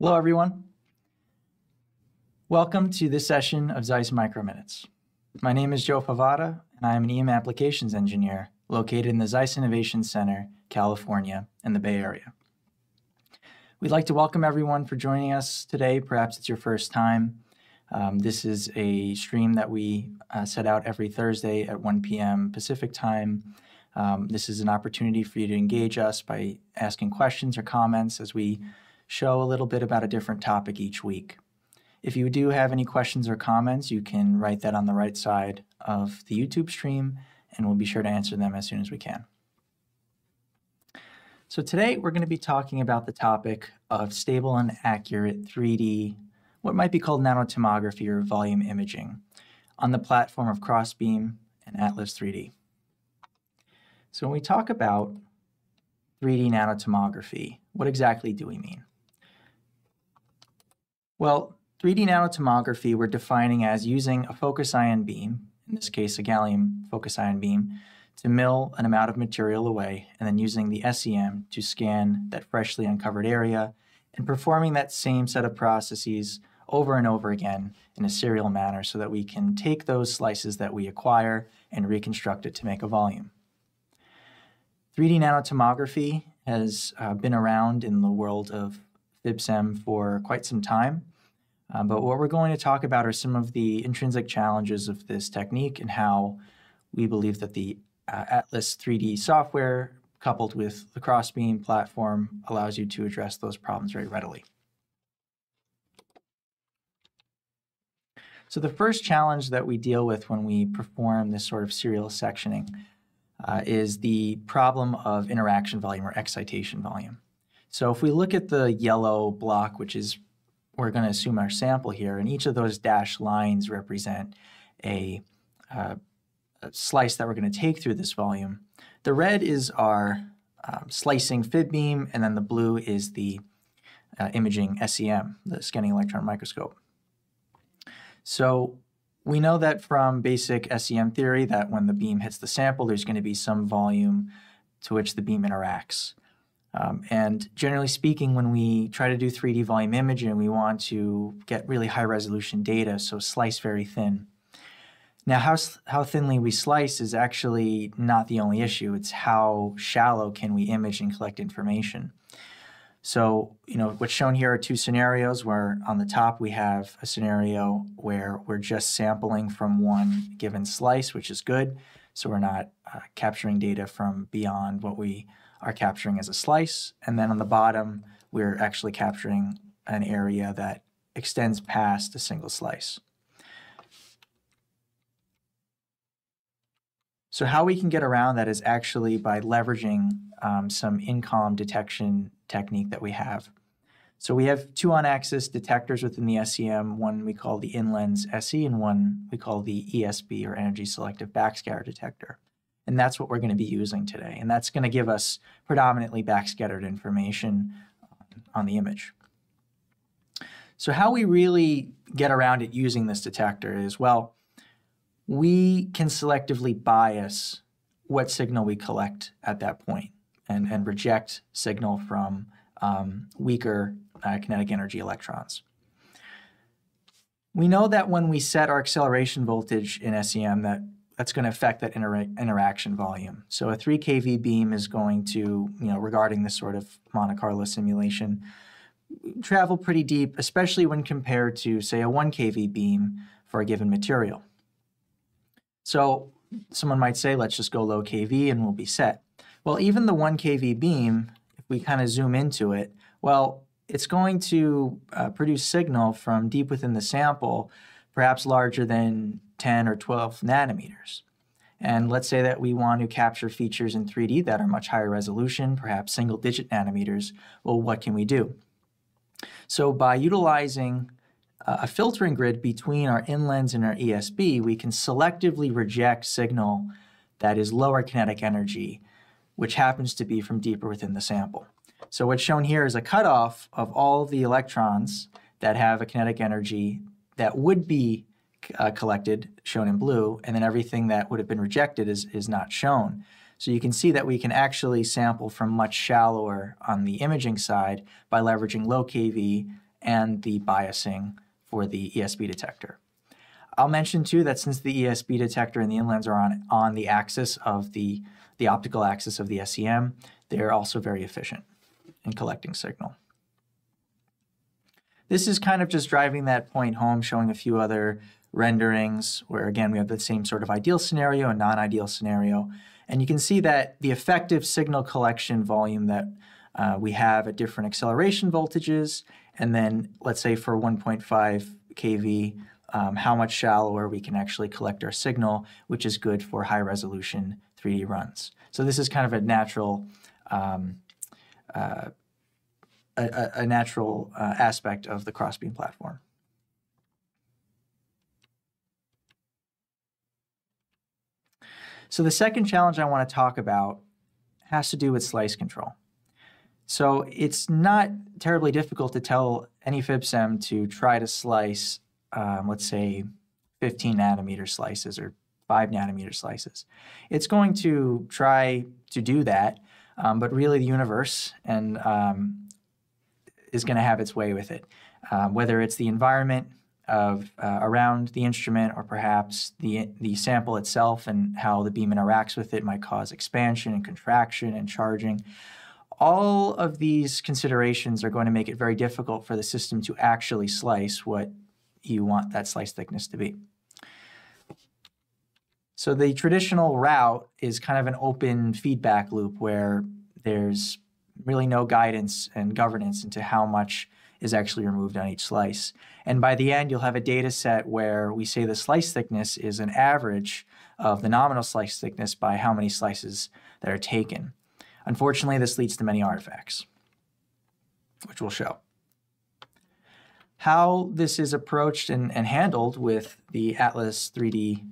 Hello, everyone. Welcome to this session of ZEISS Microminutes. My name is 𝗶𝗶𝗃, and I am an EM Applications Engineer located in the ZEISS Innovation Center, California, in the Bay Area. We'd like to welcome everyone for joining us today. Perhaps it's your first time. This is a stream that we set out every Thursday at 1 p.m. Pacific time. This is an opportunity for you to engage us by asking questions or comments as we show a little bit about a different topic each week. If you do have any questions or comments, you can write that on the right side of the YouTube stream, and we'll be sure to answer them as soon as we can. So today we're going to be talking about the topic of stable and accurate 3D, what might be called nanotomography or volume imaging, on the platform of Crossbeam and Atlas 3D. So when we talk about 3D nanotomography, what exactly do we mean? Well, 3D nanotomography we're defining as using a focus ion beam, in this case a gallium focus ion beam, to mill an amount of material away, and then using the SEM to scan that freshly uncovered area and performing that same set of processes over and over again in a serial manner so that we can take those slices that we acquire and reconstruct it to make a volume. 3D nanotomography has been around in the world of FIB-SEM for quite some time. But what we're going to talk about are some of the intrinsic challenges of this technique and how we believe that the Atlas 3D software, coupled with the Crossbeam platform, allows you to address those problems very readily. So the first challenge that we deal with when we perform this sort of serial sectioning is the problem of interaction volume or excitation volume. So if we look at the yellow block, which is we're going to assume our sample here, and each of those dashed lines represent a slice that we're going to take through this volume. The red is our slicing FIB beam, and then the blue is the imaging SEM, the scanning electron microscope. So we know that from basic SEM theory that when the beam hits the sample, there's going to be some volume to which the beam interacts. And generally speaking, when we try to do 3D volume imaging, we want to get really high resolution data, so slice very thin. Now, how thinly we slice is actually not the only issue. It's how shallow can we image and collect information. So, what's shown here are two scenarios where on the top we have a scenario where we're just sampling from one given slice, which is good. So we're not capturing data from beyond what we are capturing as a slice, and then on the bottom we're actually capturing an area that extends past a single slice. So how we can get around that is actually by leveraging some in-column detection technique that we have. So we have two on-axis detectors within the SEM, one we call the in-lens SE and one we call the ESB or energy selective backscatter detector. And that's what we're going to be using today. And that's going to give us predominantly backscattered information on the image. So how we really get around it using this detector is, well, we can selectively bias what signal we collect at that point and reject signal from weaker kinetic energy electrons. We know that when we set our acceleration voltage in SEM, that's going to affect that interaction volume. So a 3 kV beam is going to, regarding this sort of Monte Carlo simulation, travel pretty deep, especially when compared to, say, a 1 kV beam for a given material. So someone might say, let's just go low kV and we'll be set. Well, even the 1 kV beam, if we kind of zoom into it, well, it's going to produce signal from deep within the sample, perhaps larger than 10 or 12 nanometers. And let's say that we want to capture features in 3D that are much higher resolution, perhaps single-digit nanometers. Well, what can we do? So by utilizing a filtering grid between our in-lens and our ESB, we can selectively reject signal that is lower kinetic energy, which happens to be from deeper within the sample. So what's shown here is a cutoff of all of the electrons that have a kinetic energy that would be collected, shown in blue, and then everything that would have been rejected is not shown. So you can see that we can actually sample from much shallower on the imaging side by leveraging low kV and the biasing for the ESB detector. I'll mention too that since the ESB detector and the inlens are on the axis of the optical axis of the SEM, they're also very efficient in collecting signal. This is kind of just driving that point home, showing a few other renderings where, again, we have the same sort of ideal scenario and non-ideal scenario. And you can see that the effective signal collection volume that we have at different acceleration voltages, and then let's say for 1.5 kV, how much shallower we can actually collect our signal, which is good for high-resolution 3D runs. So this is kind of a natural aspect of the Crossbeam platform. So the second challenge I want to talk about has to do with slice control. So it's not terribly difficult to tell any FIB-SEM to try to slice, let's say, 15 nanometer slices or 5 nanometer slices. It's going to try to do that, but really the universe is going to have its way with it, whether it's the environment of around the instrument or perhaps the sample itself and how the beam interacts with it might cause expansion and contraction and charging. All of these considerations are going to make it very difficult for the system to actually slice what you want that slice thickness to be. So the traditional route is kind of an open feedback loop where there's really no guidance and governance into how much is actually removed on each slice. And by the end, you'll have a data set where we say the slice thickness is an average of the nominal slice thickness by how many slices that are taken. Unfortunately, this leads to many artifacts, which we'll show. How this is approached and handled with the Atlas 3D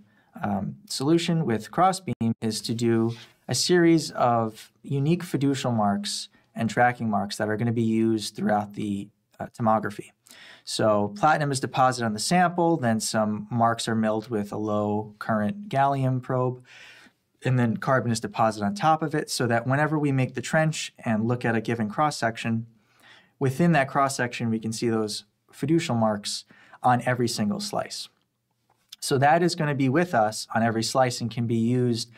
solution with Crossbeam is to do a series of unique fiducial marks and tracking marks that are going to be used throughout the tomography. So platinum is deposited on the sample, then some marks are milled with a low current gallium probe, and then carbon is deposited on top of it so that whenever we make the trench and look at a given cross-section, within that cross-section we can see those fiducial marks on every single slice. So that is going to be with us on every slice and can be used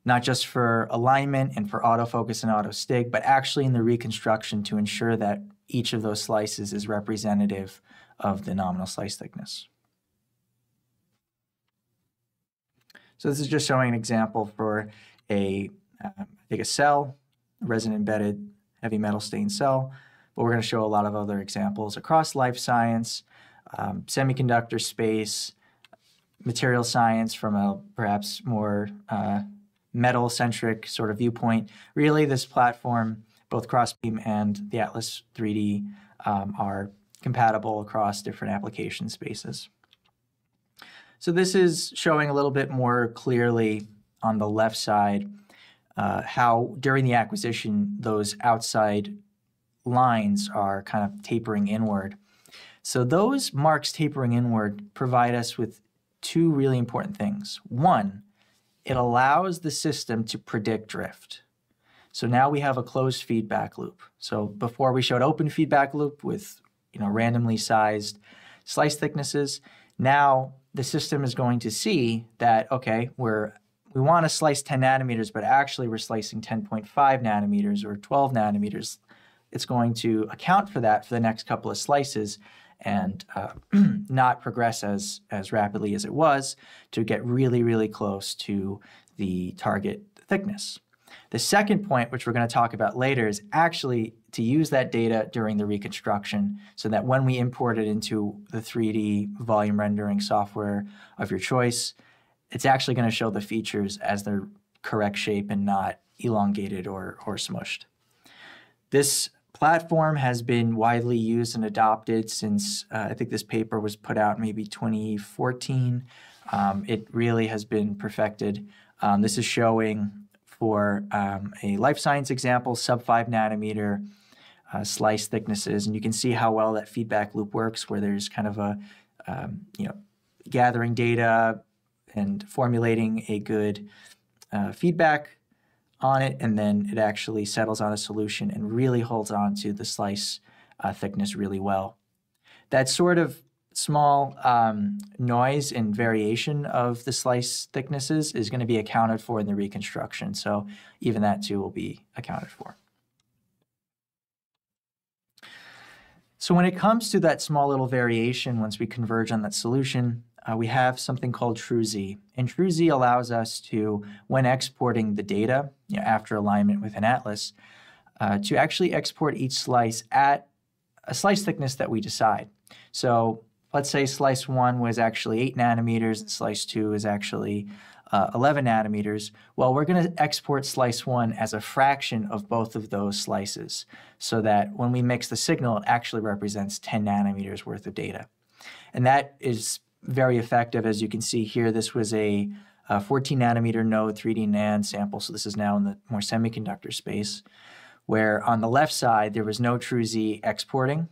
not just for alignment and for autofocus and autostig, but actually in the reconstruction to ensure that each of those slices is representative of the nominal slice thickness. So this is just showing an example for I think a cell, a resin embedded heavy metal stained cell, but we're going to show a lot of other examples across life science, semiconductor space, material science from a perhaps more metal-centric sort of viewpoint. Really, this platform, both Crossbeam and the Atlas 3D, are compatible across different application spaces. So this is showing a little bit more clearly on the left side how during the acquisition those outside lines are kind of tapering inward. So those marks tapering inward provide us with two really important things. One, it allows the system to predict drift. So now we have a closed feedback loop. So before we showed open feedback loop with randomly sized slice thicknesses. Now the system is going to see that, okay, we want to slice 10 nanometers, but actually we're slicing 10.5 nanometers or 12 nanometers. It's going to account for that for the next couple of slices and not progress as rapidly as it was to get really, really close to the target thickness. The second point, which we're going to talk about later, is actually to use that data during the reconstruction so that when we import it into the 3D volume rendering software of your choice, it's actually going to show the features as their correct shape and not elongated or smushed. This platform has been widely used and adopted since I think this paper was put out maybe 2014. It really has been perfected. This is showing for a life science example, sub-5 nanometer slice thicknesses, and you can see how well that feedback loop works, where there's kind of a gathering data and formulating a good feedback on it, and then it actually settles on a solution and really holds on to the slice thickness really well. that sort of small noise and variation of the slice thicknesses is going to be accounted for in the reconstruction. So even that too will be accounted for. So when it comes to that small little variation, once we converge on that solution, we have something called TrueZ. And TrueZ allows us to, when exporting the data, after alignment with an atlas, to actually export each slice at a slice thickness that we decide. So let's say slice 1 was actually 8 nanometers and slice 2 is actually 11 nanometers. Well, we're going to export slice 1 as a fraction of both of those slices so that when we mix the signal, it actually represents 10 nanometers worth of data. And that is very effective. As you can see here, this was a 14 nanometer node 3D NAND sample. So this is now in the more semiconductor space, where on the left side, there was no TrueZ exporting.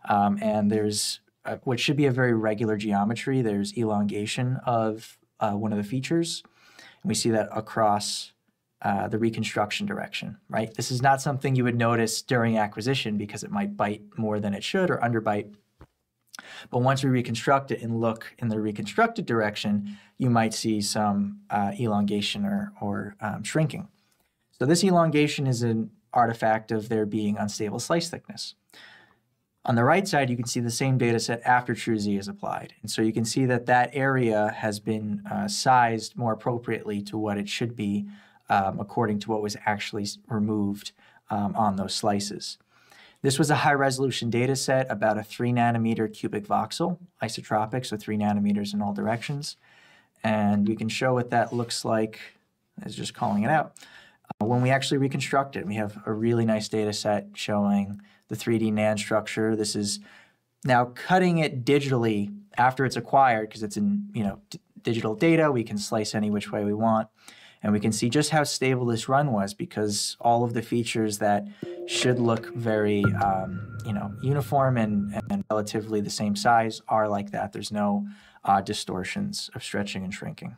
And there's what should be a very regular geometry. There's elongation of one of the features. And we see that across the reconstruction direction, right? This is not something you would notice during acquisition because it might bite more than it should or underbite. But once we reconstruct it and look in the reconstructed direction, you might see some elongation or shrinking. So this elongation is an artifact of there being unstable slice thickness. On the right side, you can see the same data set after TrueZ is applied. And so you can see that that area has been sized more appropriately to what it should be according to what was actually removed on those slices. This was a high-resolution data set, about a 3 nanometer cubic voxel, isotropic, so 3 nanometers in all directions. And we can show what that looks like, as just calling it out. When we actually reconstruct it, we have a really nice data set showing the 3D NAND structure. This is now cutting it digitally after it's acquired because it's in digital data. We can slice any which way we want. And we can see just how stable this run was because all of the features that should look very uniform and relatively the same size are like that. There's no distortions of stretching and shrinking.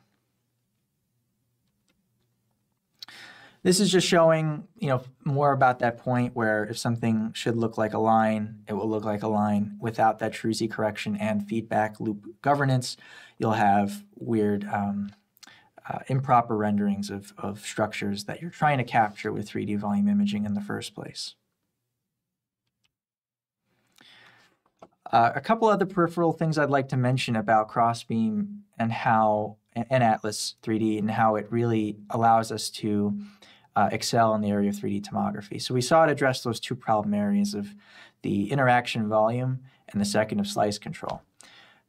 This is just showing, more about that point where if something should look like a line, it will look like a line without that TrueZ correction and feedback loop governance. You'll have weird improper renderings of structures that you're trying to capture with 3D volume imaging in the first place. A couple other peripheral things I'd like to mention about Crossbeam and Atlas 3D and how it really allows us to excel in the area of 3D tomography. So we saw it address those two problem areas of the interaction volume and the second of slice control.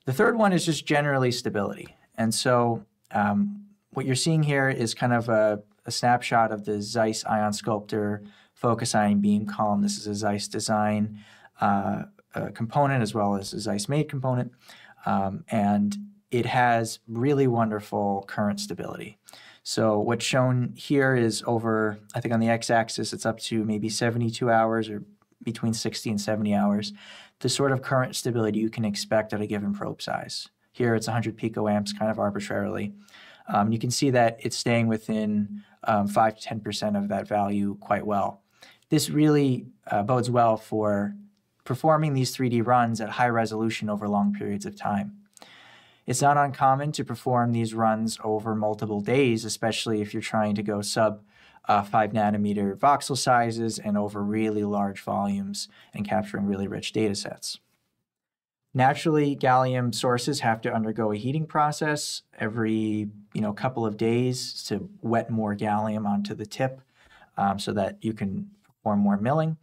The third one is just generally stability. And so what you're seeing here is kind of a snapshot of the ZEISS ion sculptor focus ion beam column. This is a ZEISS design component as well as a ZEISS made component. And it has really wonderful current stability. So what's shown here is over, I think on the x-axis, it's up to maybe 72 hours or between 60 and 70 hours, the sort of current stability you can expect at a given probe size. Here it's 100 picoamps kind of arbitrarily. You can see that it's staying within 5 to 10% of that value quite well. This really bodes well for performing these 3D runs at high resolution over long periods of time. It's not uncommon to perform these runs over multiple days, especially if you're trying to go sub 5 nanometer voxel sizes and over really large volumes and capturing really rich data sets. Naturally, gallium sources have to undergo a heating process every couple of days to wet more gallium onto the tip so that you can perform more milling.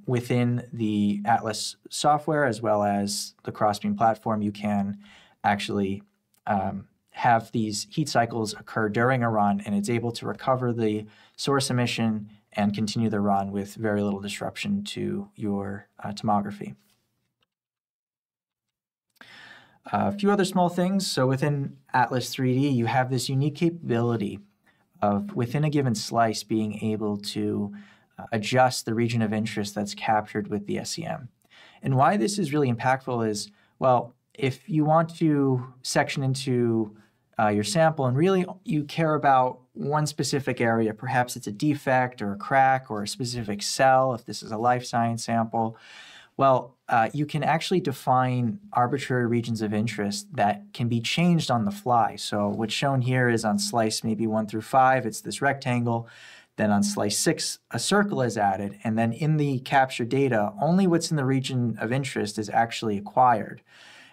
Within the Atlas software as well as the Crossbeam platform, you can actually have these heat cycles occur during a run, and it's able to recover the source emission and continue the run with very little disruption to your tomography. A few other small things. So within Atlas 3D, you have this unique capability of, within a given slice, being able to adjust the region of interest that's captured with the SEM. And why this is really impactful is, well, if you want to section into your sample and really you care about one specific area, perhaps it's a defect or a crack or a specific cell, if this is a life science sample, Well, you can actually define arbitrary regions of interest that can be changed on the fly. So what's shown here is on slice maybe 1 through 5, it's this rectangle. Then on slice 6, a circle is added. And then in the captured data, only what's in the region of interest is actually acquired.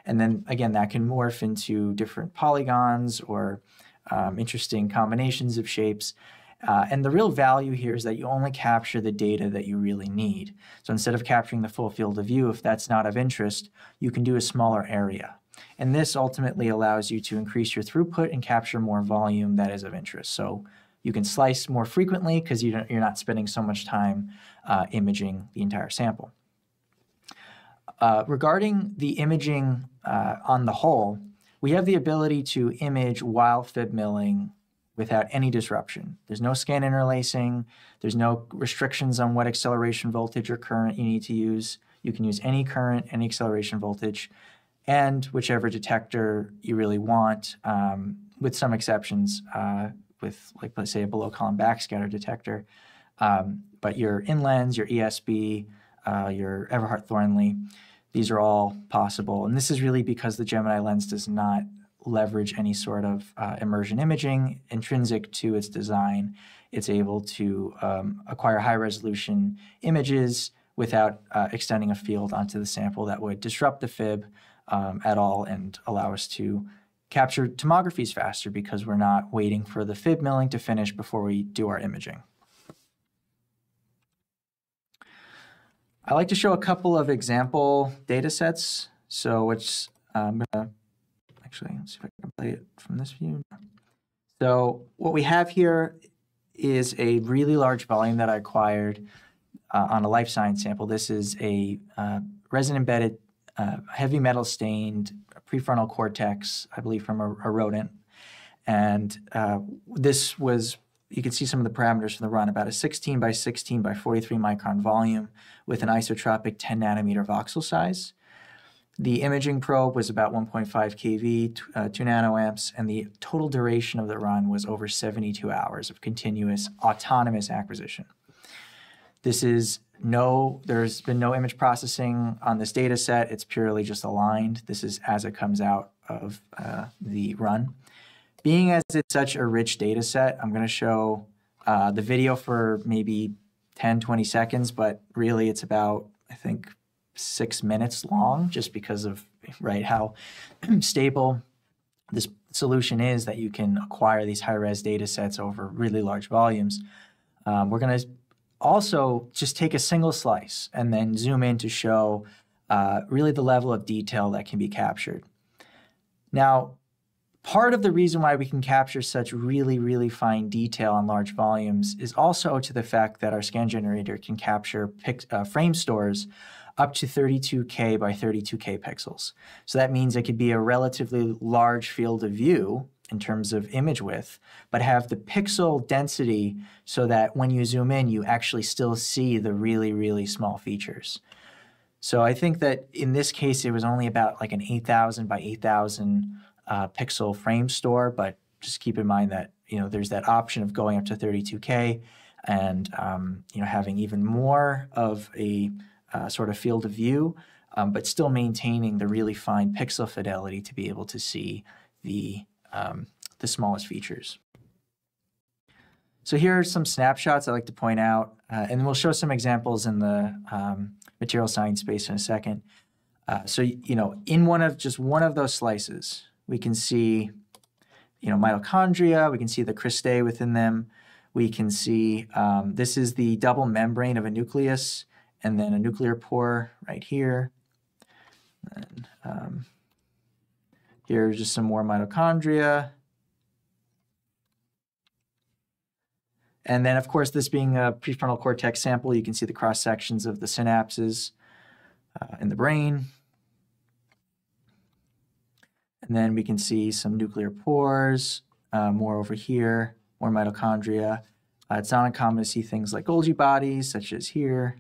And then, again, that can morph into different polygons or interesting combinations of shapes. And the real value here is that you only capture the data that you really need. So instead of capturing the full field of view, if that's not of interest, you can do a smaller area. And this ultimately allows you to increase your throughput and capture more volume that is of interest. So you can slice more frequently because you're not spending so much time imaging the entire sample. Regarding the imaging on the whole, we have the ability to image while FIB milling without any disruption. There's no scan interlacing. There's no restrictions on what acceleration voltage or current you need to use. You can use any current, any acceleration voltage, and whichever detector you really want, with some exceptions, with, like, let's say, a below-column backscatter detector. But your in-lens, your ESB, your Everhart-Thornley, these are all possible. And this is really because the Gemini lens does not leverage any sort of immersion imaging. Intrinsic to its design, it's able to acquire high-resolution images without extending a field onto the sample that would disrupt the FIB at all and allow us to capture tomographies faster because we're not waiting for the FIB milling to finish before we do our imaging. I like to show a couple of example data sets. So it's, I'm going to actually, let's see if I can play it from this view. So what we have here is a really large volume that I acquired on a life science sample. This is a resin-embedded, heavy metal stained prefrontal cortex, I believe from a rodent. And this was, you can see some of the parameters from the run, about a 16 by 16 by 43 micron volume with an isotropic 10 nanometer voxel size. The imaging probe was about 1.5 kV, 2 nanoamps, and the total duration of the run was over 72 hours of continuous autonomous acquisition. This is there's been no image processing on this data set. It's purely just aligned. This is as it comes out of the run. Being as it's such a rich data set, I'm going to show the video for maybe 10, 20 seconds, but really it's about, I think, 6 minutes long, just because of how stable this solution is that you can acquire these high-res data sets over really large volumes. We're going to also just take a single slice and then zoom in to show really the level of detail that can be captured. Now, part of the reason why we can capture such really, really fine detail on large volumes is also to the fact that our scan generator can capture frame stores up to 32K by 32K pixels. So that means it could be a relatively large field of view in terms of image width, but have the pixel density so that when you zoom in, you actually still see the really, really small features. So I think that in this case, it was only about like an 8,000 by 8,000 pixel frame store, but just keep in mind that, there's that option of going up to 32K and, having even more of a sort of field of view, but still maintaining the really fine pixel fidelity to be able to see the smallest features. So here are some snapshots I like to point out, and we'll show some examples in the material science space in a second. So, in just one of those slices, we can see, mitochondria, we can see the cristae within them, we can see this is the double membrane of a nucleus, and then a nuclear pore right here. And here's just some more mitochondria. And then, of course, this being a prefrontal cortex sample, you can see the cross sections of the synapses in the brain. And then we can see some nuclear pores, more over here, more mitochondria. It's not uncommon to see things like Golgi bodies, such as here.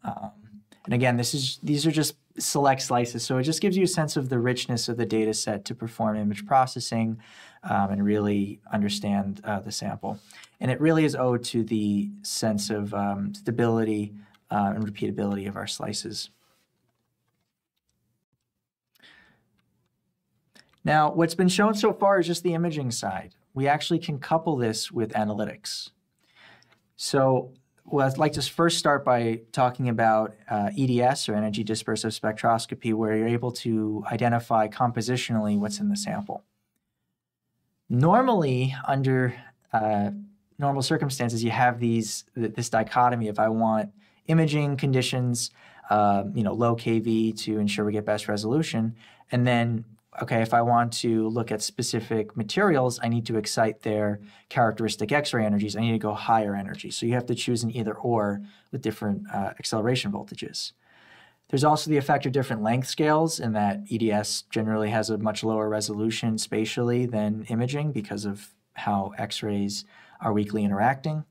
And again, these are just select slices, so it just gives you a sense of the richness of the data set to perform image processing and really understand the sample. And it really is owed to the sense of stability and repeatability of our slices. Now, what's been shown so far is just the imaging side. We actually can couple this with analytics. So I'd like to first start by talking about EDS, or energy dispersive spectroscopy, where you're able to identify compositionally what's in the sample. Normally, under normal circumstances, you have this dichotomy of I want imaging conditions, low KV to ensure we get best resolution, and then okay, if I want to look at specific materials, I need to excite their characteristic X-ray energies. I need to go higher energy. So you have to choose an either-or with different acceleration voltages. There's also the effect of different length scales in that EDS generally has a much lower resolution spatially than imaging because of how X-rays are weakly interacting.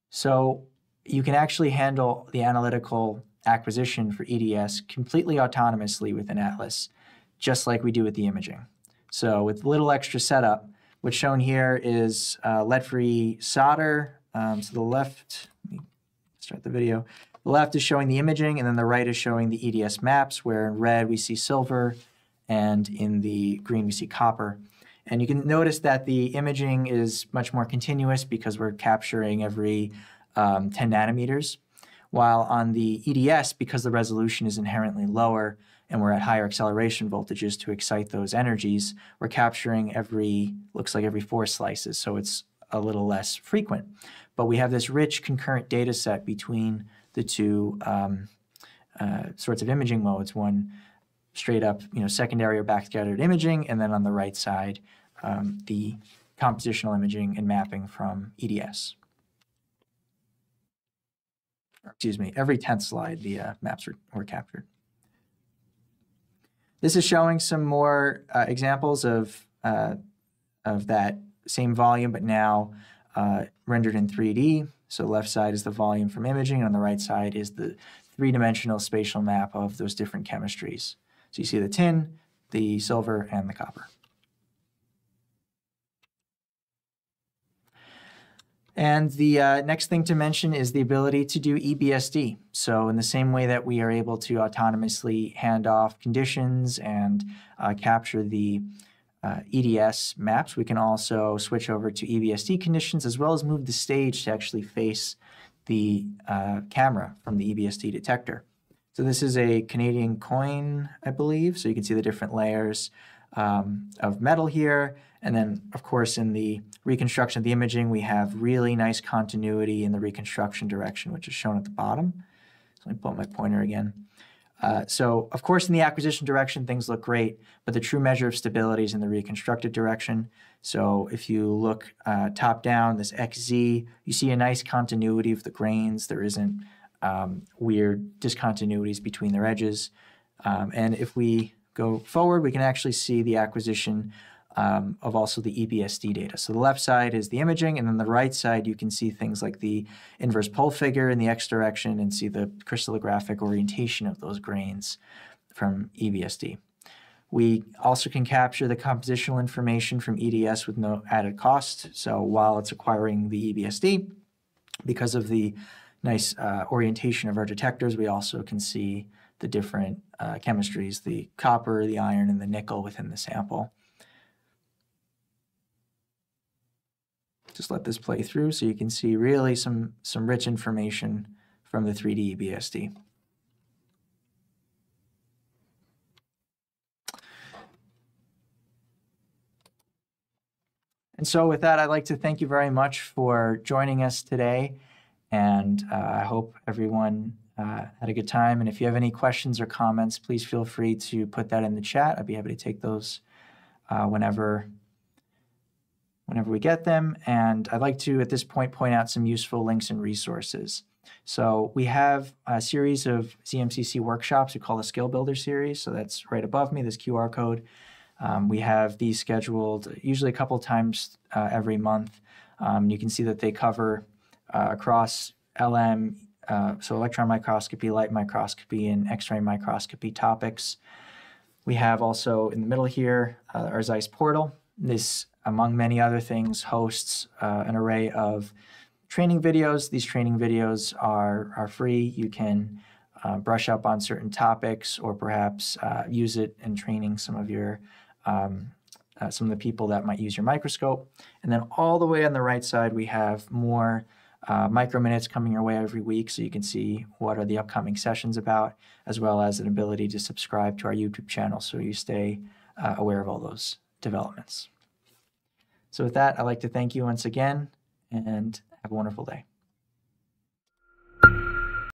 So you can actually handle the analytical acquisition for EDS completely autonomously with an atlas, just like we do with the imaging. So with little extra setup, what's shown here is lead-free solder. So the left, let me start the video. The left is showing the imaging, and then the right is showing the EDS maps, where in red we see silver, and in the green we see copper. And you can notice that the imaging is much more continuous because we're capturing every 10 nanometers. While on the EDS, because the resolution is inherently lower and we're at higher acceleration voltages to excite those energies, we're capturing looks like every 4 slices, so it's a little less frequent. But we have this rich concurrent data set between the two sorts of imaging modes, one straight up secondary or backscattered imaging, and then on the right side, the compositional imaging and mapping from EDS. Excuse me, every 10th slide, the maps were captured. This is showing some more examples of that same volume, but now rendered in 3D. So the left side is the volume from imaging, and on the right side is the 3-dimensional spatial map of those different chemistries. So you see the tin, the silver, and the copper. And the next thing to mention is the ability to do EBSD. So in the same way that we are able to autonomously hand off conditions and capture the EDS maps, we can also switch over to EBSD conditions, as well as move the stage to actually face the camera from the EBSD detector. So this is a Canadian coin, I believe. So you can see the different layers of metal here. And then, of course, in the reconstruction of the imaging, we have really nice continuity in the reconstruction direction, which is shown at the bottom. So let me pull up my pointer again. So, of course, in the acquisition direction, things look great, but the true measure of stability is in the reconstructed direction. So if you look top down, this XZ, you see a nice continuity of the grains. There isn't weird discontinuities between their edges. And if we go forward, we can actually see the acquisition of also the EBSD data. So the left side is the imaging, and then the right side you can see things like the inverse pole figure in the X direction and see the crystallographic orientation of those grains from EBSD. We also can capture the compositional information from EDS with no added cost. So while it's acquiring the EBSD, because of the nice orientation of our detectors, we also can see the different chemistries, the copper, the iron, and the nickel within the sample. Just let this play through so you can see really some rich information from the 3D EBSD. And so with that, I'd like to thank you very much for joining us today. And I hope everyone had a good time. And if you have any questions or comments, please feel free to put that in the chat. I'd be happy to take those whenever we get them. And I'd like to, at this point, point out some useful links and resources. So we have a series of ZMCC workshops we call the Skill Builder series. So that's right above me, this QR code. We have these scheduled usually a couple times every month. You can see that they cover across LM, so electron microscopy, light microscopy, and X-ray microscopy topics. We have also in the middle here our ZEISS portal. This, among many other things, hosts an array of training videos. These training videos are free. You can brush up on certain topics, or perhaps use it in training some of your some of the people that might use your microscope. And then all the way on the right side, we have more micro minutes coming your way every week, so you can see what are the upcoming sessions about, as well as an ability to subscribe to our YouTube channel so you stay aware of all those developments. So with that, I'd like to thank you once again, and have a wonderful day.